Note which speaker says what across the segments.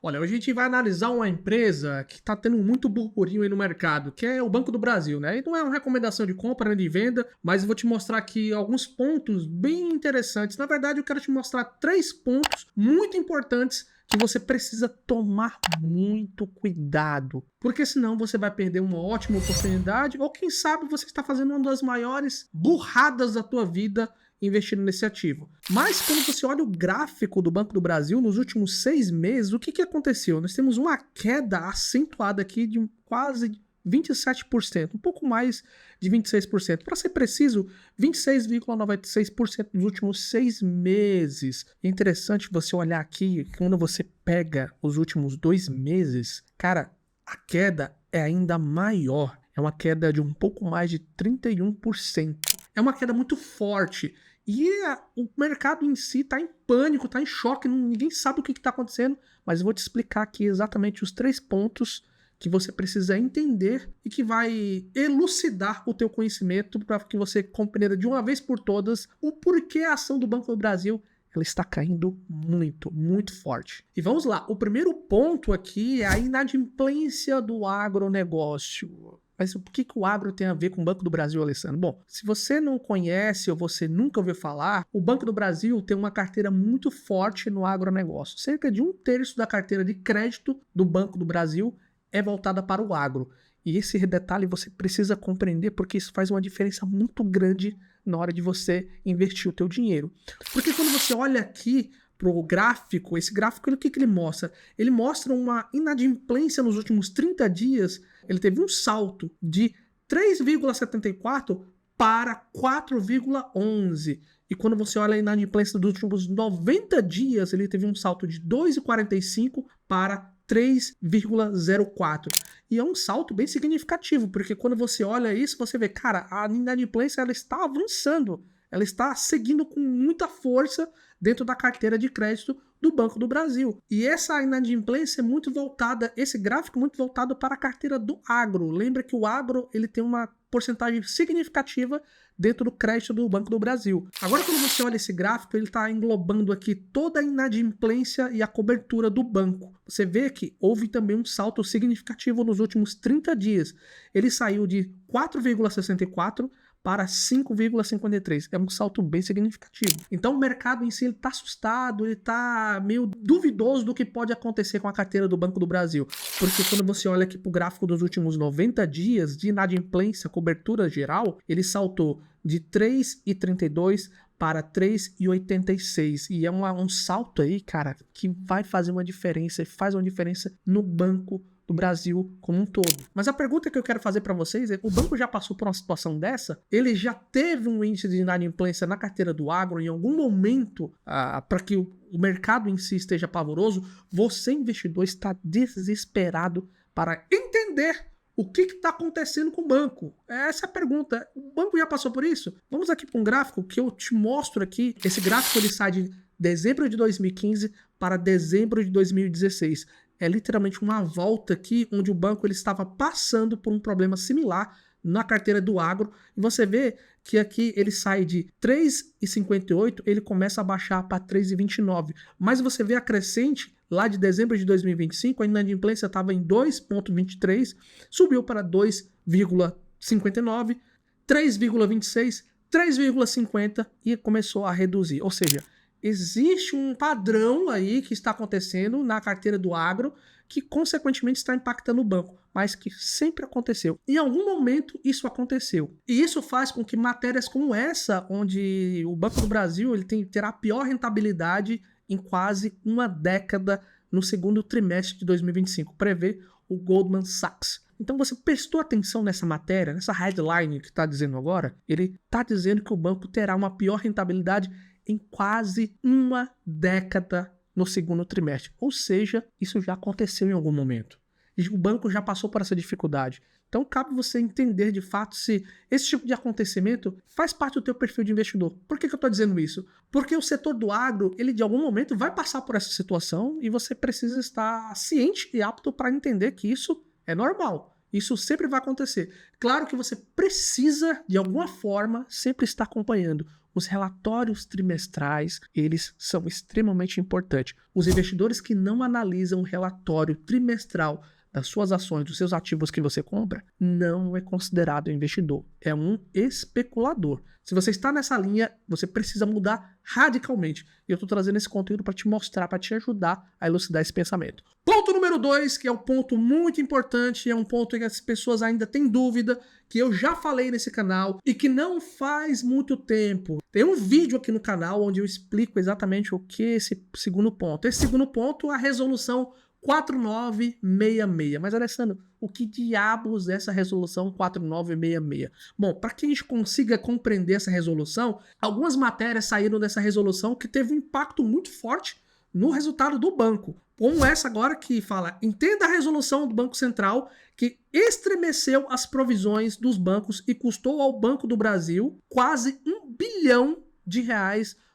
Speaker 1: Olha, hoje a gente vai analisar uma empresa que está tendo muito burburinho aí no mercado, que é o Banco do Brasil, né? E não é uma recomendação de compra nem de venda, mas eu vou te mostrar aqui alguns pontos bem interessantes. Na verdade, eu quero te mostrar 3 pontos muito importantes que você precisa tomar muito cuidado, porque senão você vai perder uma ótima oportunidade ou quem sabe você está fazendo uma das maiores burradas da tua vida investindo nesse ativo. Mas quando você olha o gráfico do Banco do Brasil nos últimos 6 meses, o que aconteceu? Nós temos uma queda acentuada aqui de quase 27%, um pouco mais de 26%. Para ser preciso, 26,96% nos últimos 6 meses. É interessante você olhar aqui, quando você pega os últimos 2 meses, cara, a queda é ainda maior. É uma queda de um pouco mais de 31%. É uma queda muito forte. E o mercado em si está em pânico, está em choque, ninguém sabe o que está acontecendo, mas eu vou te explicar aqui exatamente os 3 pontos que você precisa entender e que vai elucidar o teu conhecimento para que você compreenda de uma vez por todas o porquê a ação do Banco do Brasil ela está caindo muito, muito forte. E vamos lá, o primeiro ponto aqui é a inadimplência do agronegócio. Mas o que o agro tem a ver com o Banco do Brasil, Alessandro? Bom, se você não conhece ou você nunca ouviu falar, o Banco do Brasil tem uma carteira muito forte no agronegócio. Cerca de 1/3 da carteira de crédito do Banco do Brasil é voltada para o agro. E esse detalhe você precisa compreender porque isso faz uma diferença muito grande na hora de você investir o teu dinheiro. Porque quando você olha aqui para o gráfico, esse gráfico, o que ele mostra? Ele mostra uma inadimplência nos últimos 30 dias. Ele teve um salto de 3,74 para 4,11. E quando você olha a inadimplência dos últimos 90 dias, ele teve um salto de 2,45 para 3,04. E é um salto bem significativo, porque quando você olha isso, você vê, cara, a inadimplência ela está avançando, ela está seguindo com muita força dentro da carteira de crédito do Banco do Brasil. E essa inadimplência é muito voltada, esse gráfico é muito voltado para a carteira do agro. Lembra que o agro ele tem uma porcentagem significativa dentro do crédito do Banco do Brasil. Agora, quando você olha esse gráfico, ele está englobando aqui toda a inadimplência e a cobertura do banco. Você vê que houve também um salto significativo nos últimos 30 dias. Ele saiu de 4,64 para 5,53. É um salto bem significativo. Então o mercado em si está assustado, ele está meio duvidoso do que pode acontecer com a carteira do Banco do Brasil. Porque quando você olha aqui para o gráfico dos últimos 90 dias de inadimplência, cobertura geral, ele saltou de 3,32 para 3,86. E é um salto aí, cara, que vai fazer uma diferença e faz uma diferença no Banco do Brasil como um todo. Mas a pergunta que eu quero fazer para vocês é: o banco já passou por uma situação dessa? Ele já teve um índice de inadimplência na carteira do agro em algum momento para que o mercado em si esteja pavoroso? Você, investidor, está desesperado para entender o que está acontecendo com o banco? Essa é a pergunta. O banco já passou por isso? Vamos aqui para um gráfico que eu te mostro aqui. Esse gráfico ele sai de dezembro de 2015 para dezembro de 2016. É literalmente uma volta aqui onde o banco ele estava passando por um problema similar na carteira do agro. E você vê que aqui ele sai de 3,58, ele começa a baixar para 3,29. Mas você vê a crescente lá de dezembro de 2025, a inadimplência estava em 2,23, subiu para 2,59, 3,26, 3,50 e começou a reduzir. Ou seja, existe um padrão aí que está acontecendo na carteira do agro que, consequentemente, está impactando o banco, mas que sempre aconteceu. Em algum momento, isso aconteceu. E isso faz com que matérias como essa, onde o Banco do Brasil ele terá a pior rentabilidade em quase uma década no segundo trimestre de 2025, prevê o Goldman Sachs. Então você prestou atenção nessa matéria, nessa headline que está dizendo agora? Ele está dizendo que o banco terá uma pior rentabilidade em quase uma década no segundo trimestre. Ou seja, isso já aconteceu em algum momento. E o banco já passou por essa dificuldade. Então cabe você entender de fato se esse tipo de acontecimento faz parte do teu perfil de investidor. Por que eu estou dizendo isso? Porque o setor do agro, ele de algum momento vai passar por essa situação e você precisa estar ciente e apto para entender que isso é normal. Isso sempre vai acontecer. Claro que você precisa, de alguma forma, sempre estar acompanhando Os relatórios trimestrais, eles são extremamente importantes. Os investidores que não analisam o relatório trimestral das suas ações, dos seus ativos que você compra, não é considerado investidor, é um especulador. Se você está nessa linha, você precisa mudar radicalmente. E eu estou trazendo esse conteúdo para te mostrar, para te ajudar a elucidar esse pensamento. Ponto número 2, que é um ponto muito importante, é um ponto que as pessoas ainda têm dúvida, que eu já falei nesse canal e que não faz muito tempo. Tem um vídeo aqui no canal onde eu explico exatamente o que é esse segundo ponto. Esse segundo ponto é a resolução 4966. Mas, Alessandro, o que diabos é essa resolução 4966? Bom, para que a gente consiga compreender essa resolução, algumas matérias saíram dessa resolução que teve um impacto muito forte no resultado do banco. Como essa agora que fala, entenda a resolução do Banco Central que estremeceu as provisões dos bancos e custou ao Banco do Brasil quase R$ 1 bilhão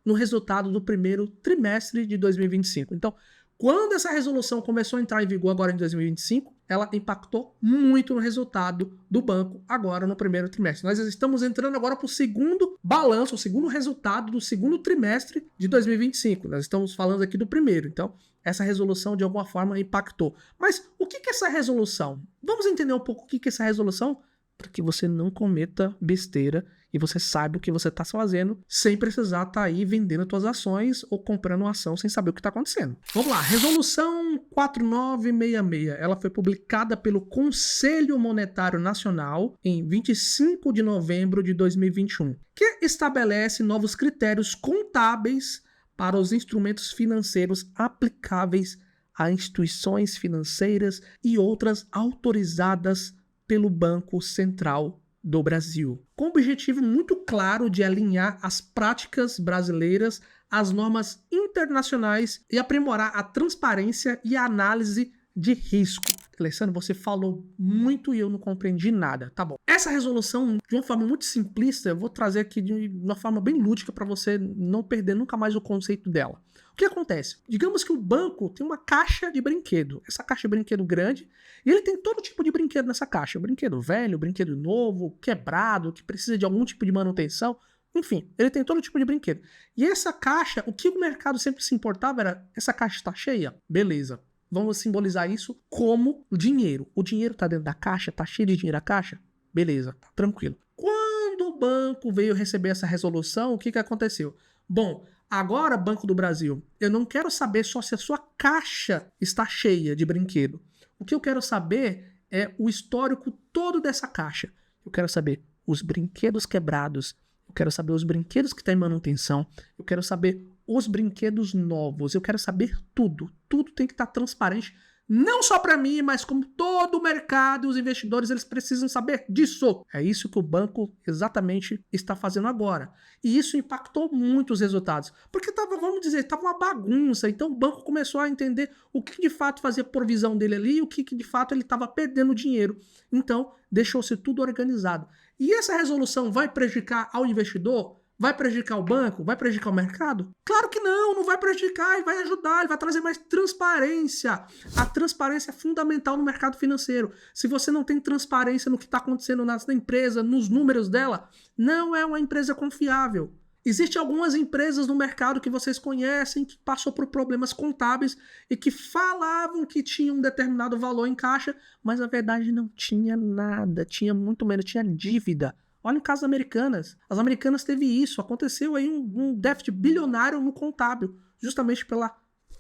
Speaker 1: no resultado do primeiro trimestre de 2025. Então, quando essa resolução começou a entrar em vigor agora em 2025, ela impactou muito no resultado do banco agora no primeiro trimestre. Nós estamos entrando agora para o segundo balanço, o segundo resultado do segundo trimestre de 2025. Nós estamos falando aqui do primeiro. Então, essa resolução de alguma forma impactou. Mas o que é essa resolução? Vamos entender um pouco o que é essa resolução para que você não cometa besteira e você saiba o que você está fazendo sem precisar estar aí vendendo suas ações ou comprando uma ação sem saber o que está acontecendo. Vamos lá, Resolução 4966, ela foi publicada pelo Conselho Monetário Nacional em 25 de novembro de 2021, que estabelece novos critérios contábeis para os instrumentos financeiros aplicáveis a instituições financeiras e outras autorizadas pelo Banco Central do Brasil, com o objetivo muito claro de alinhar as práticas brasileiras às normas internacionais e aprimorar a transparência e a análise de risco. Alessandro, você falou muito e eu não compreendi nada. Tá bom. Essa resolução, de uma forma muito simplista, eu vou trazer aqui de uma forma bem lúdica para você não perder nunca mais o conceito dela. O que acontece? Digamos que o banco tem uma caixa de brinquedo. Essa caixa de brinquedo grande, e ele tem todo tipo de brinquedo nessa caixa. Brinquedo velho, brinquedo novo, quebrado, que precisa de algum tipo de manutenção. Enfim, ele tem todo tipo de brinquedo. E essa caixa, o que o mercado sempre se importava era, essa caixa está cheia? Beleza. Vamos simbolizar isso como dinheiro. O dinheiro está dentro da caixa? Está cheio de dinheiro a caixa? Beleza, tá tranquilo. Quando o banco veio receber essa resolução, o que aconteceu? Bom, agora, Banco do Brasil, eu não quero saber só se a sua caixa está cheia de brinquedo. O que eu quero saber é o histórico todo dessa caixa. Eu quero saber os brinquedos quebrados, eu quero saber os brinquedos que têm manutenção, eu quero saber os brinquedos novos, eu quero saber tudo. Tudo tem que estar transparente, não só para mim, mas como todo o mercado e os investidores, eles precisam saber disso. É isso que o banco exatamente está fazendo agora. E isso impactou muito os resultados. Porque estava, vamos dizer, estava uma bagunça. Então o banco começou a entender o que de fato fazia provisão dele ali e o que de fato ele estava perdendo dinheiro. Então deixou-se tudo organizado. E essa resolução vai prejudicar ao investidor? Vai prejudicar o banco? Vai prejudicar o mercado? Claro que não vai prejudicar, ele vai ajudar, ele vai trazer mais transparência. A transparência é fundamental no mercado financeiro. Se você não tem transparência no que está acontecendo na empresa, nos números dela, não é uma empresa confiável. Existem algumas empresas no mercado que vocês conhecem que passou por problemas contábeis e que falavam que tinham um determinado valor em caixa, mas na verdade não tinha nada, tinha muito menos, tinha dívida. Olha o caso das Americanas. As Americanas teve isso. Aconteceu aí um déficit bilionário no contábil, justamente pela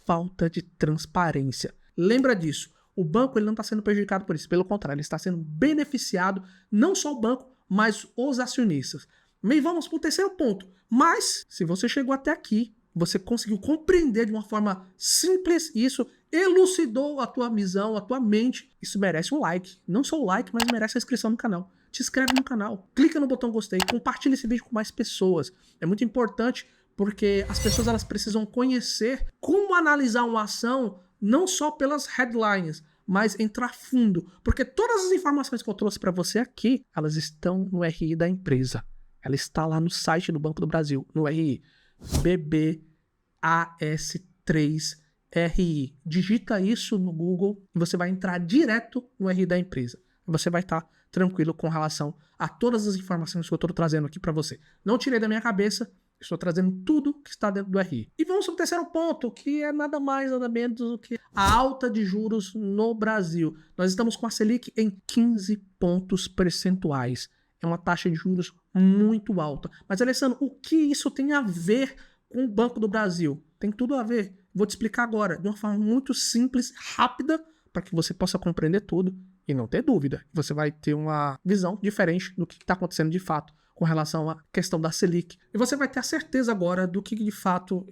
Speaker 1: falta de transparência. Lembra disso. O banco ele não está sendo prejudicado por isso. Pelo contrário, ele está sendo beneficiado, não só o banco, mas os acionistas. E vamos para o terceiro ponto. Mas, se você chegou até aqui, você conseguiu compreender de uma forma simples isso, elucidou a tua visão, a tua mente, isso merece um like. Não só o like, mas merece a inscrição no canal. Te inscreve no canal, clica no botão gostei, compartilha esse vídeo com mais pessoas. É muito importante porque as pessoas elas precisam conhecer como analisar uma ação não só pelas headlines, mas entrar fundo. Porque todas as informações que eu trouxe para você aqui, elas estão no RI da empresa. Ela está lá no site do Banco do Brasil, no RI. BBAS3RI. Digita isso no Google e você vai entrar direto no RI da empresa. Você vai estar tranquilo com relação a todas as informações que eu estou trazendo aqui para você. Não tirei da minha cabeça, Estou trazendo tudo que está dentro do RI. E vamos para o terceiro ponto, que é nada mais, nada menos do que a alta de juros no Brasil. Nós estamos com a Selic em 15 pontos percentuais. É uma taxa de juros muito alta. Mas, Alessandro, o que isso tem a ver com o Banco do Brasil? Tem tudo a ver. Vou te explicar agora, de uma forma muito simples, rápida, para que você possa compreender tudo e não ter dúvida. Você vai ter uma visão diferente do que está acontecendo de fato com relação à questão da Selic. E você vai ter a certeza agora do que de fato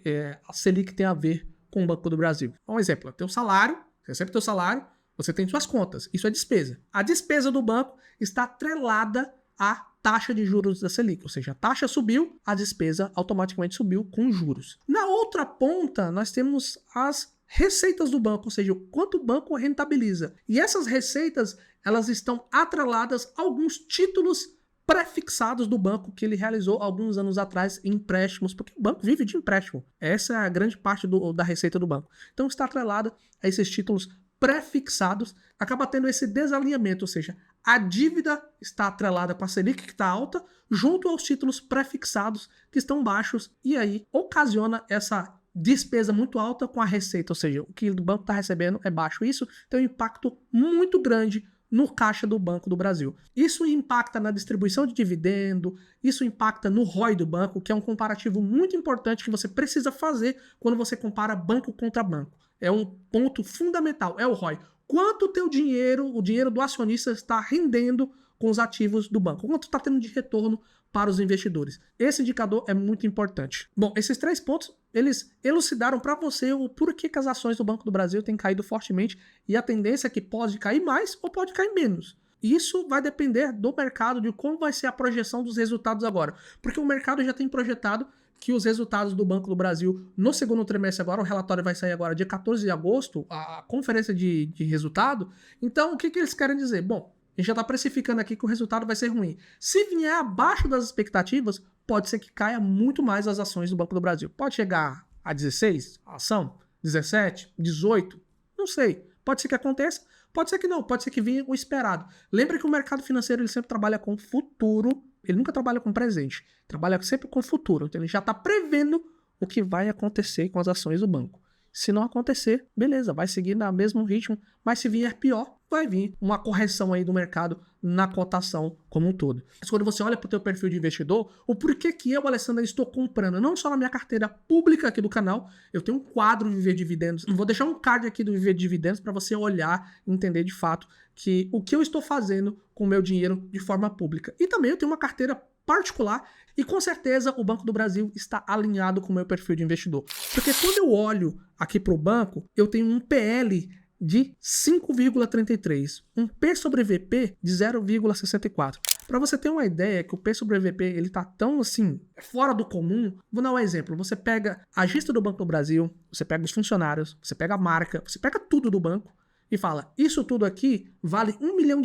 Speaker 1: a Selic tem a ver com o Banco do Brasil. Um exemplo, teu salário, você recebe teu salário, você tem suas contas, isso é despesa. A despesa do banco está atrelada à taxa de juros da Selic, ou seja, a taxa subiu, a despesa automaticamente subiu com juros. Na outra ponta, nós temos as receitas do banco, ou seja, o quanto o banco rentabiliza. E essas receitas, elas estão atreladas a alguns títulos pré-fixados do banco que ele realizou alguns anos atrás em empréstimos, porque o banco vive de empréstimo. Essa é a grande parte da receita do banco. Então está atrelada a esses títulos pré-fixados, acaba tendo esse desalinhamento, ou seja, a dívida está atrelada com a Selic, que está alta, junto aos títulos pré-fixados, que estão baixos, e aí ocasiona essa despesa muito alta com a receita, ou seja, o que o banco está recebendo é baixo. Isso tem um impacto muito grande no caixa do Banco do Brasil. Isso impacta na distribuição de dividendo, isso impacta no ROI do banco, que é um comparativo muito importante que você precisa fazer quando você compara banco contra banco. É um ponto fundamental, é o ROI. Quanto o teu dinheiro, o dinheiro do acionista está rendendo com os ativos do banco? Quanto está tendo de retorno para os investidores? Esse indicador é muito importante. Bom, esses 3 pontos, eles elucidaram para você o porquê que as ações do Banco do Brasil têm caído fortemente e a tendência é que pode cair mais ou pode cair menos. Isso vai depender do mercado, de como vai ser a projeção dos resultados agora. Porque o mercado já tem projetado que os resultados do Banco do Brasil no segundo trimestre agora, o relatório vai sair agora dia 14 de agosto, a conferência de resultado. Então, o que eles querem dizer? Bom, a gente já está precificando aqui que o resultado vai ser ruim. Se vier abaixo das expectativas, pode ser que caia muito mais as ações do Banco do Brasil. Pode chegar a 16 a ação, 17, 18, não sei. Pode ser que aconteça, pode ser que não, pode ser que venha o esperado. Lembra que o mercado financeiro ele sempre trabalha com futuro, ele nunca trabalha com presente, trabalha sempre com futuro. Então ele já está prevendo o que vai acontecer com as ações do banco. Se não acontecer, beleza, vai seguir no mesmo ritmo, mas se vier pior, vai vir uma correção aí do mercado na cotação como um todo. Mas quando você olha para o teu perfil de investidor, o porquê que eu, Alessandro, estou comprando, não só na minha carteira pública aqui do canal, eu tenho um quadro Viver Dividendos, vou deixar um card aqui do Viver Dividendos para você olhar e entender de fato que o que eu estou fazendo com o meu dinheiro de forma pública. E também eu tenho uma carteira particular e com certeza o Banco do Brasil está alinhado com o meu perfil de investidor. Porque quando eu olho aqui para o banco, eu tenho um PL de 5,33, um P sobre VP de 0,64. Para você ter uma ideia que o P sobre VP ele tá tão assim fora do comum, vou dar um exemplo. Você pega a gestão do Banco do Brasil, você pega os funcionários, você pega a marca, você pega tudo do banco e fala, isso tudo aqui vale R$1 milhão,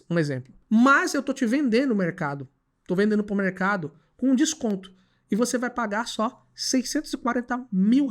Speaker 1: um exemplo. Mas eu tô te vendendo no mercado, tô vendendo para o mercado com um desconto e você vai pagar só R$640 mil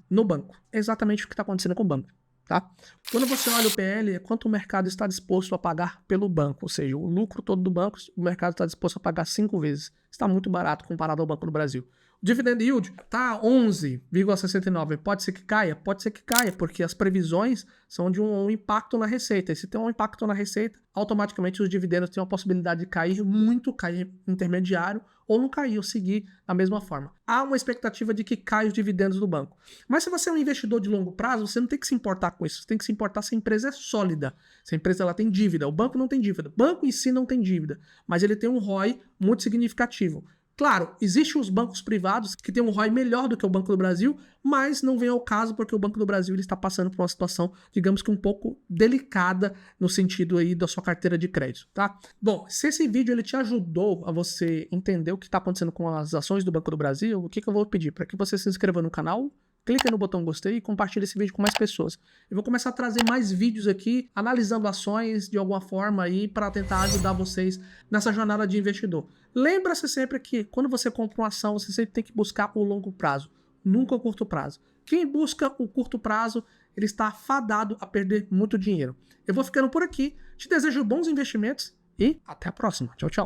Speaker 1: no banco. É exatamente o que está acontecendo com o banco. Tá? Quando você olha o PL, é quanto o mercado está disposto a pagar pelo banco, ou seja, o lucro todo do banco, o mercado está disposto a pagar 5 vezes. Está muito barato comparado ao Banco do Brasil. O dividend yield está 11,69. Pode ser que caia? Pode ser que caia, porque as previsões são de um impacto na receita. E se tem um impacto na receita, automaticamente os dividendos têm a possibilidade de cair muito, cair intermediário, ou não cair, ou seguir da mesma forma. Há uma expectativa de que caia os dividendos do banco. Mas se você é um investidor de longo prazo, você não tem que se importar com isso. Você tem que se importar se a empresa é sólida. Se a empresa ela tem dívida. O banco não tem dívida. O banco em si não tem dívida. Mas ele tem um ROI muito significativo. Claro, existem os bancos privados que têm um ROI melhor do que o Banco do Brasil, mas não vem ao caso porque o Banco do Brasil ele está passando por uma situação, digamos que um pouco delicada no sentido aí da sua carteira de crédito, tá? Bom, se esse vídeo ele te ajudou a você entender o que está acontecendo com as ações do Banco do Brasil, o que eu vou pedir? Para que você se inscreva no canal, clique no botão gostei e compartilhe esse vídeo com mais pessoas. Eu vou começar a trazer mais vídeos aqui, analisando ações de alguma forma aí para tentar ajudar vocês nessa jornada de investidor. Lembra-se sempre que quando você compra uma ação, você sempre tem que buscar o longo prazo, nunca o curto prazo. Quem busca o curto prazo, ele está fadado a perder muito dinheiro. Eu vou ficando por aqui, te desejo bons investimentos e até a próxima. Tchau, tchau.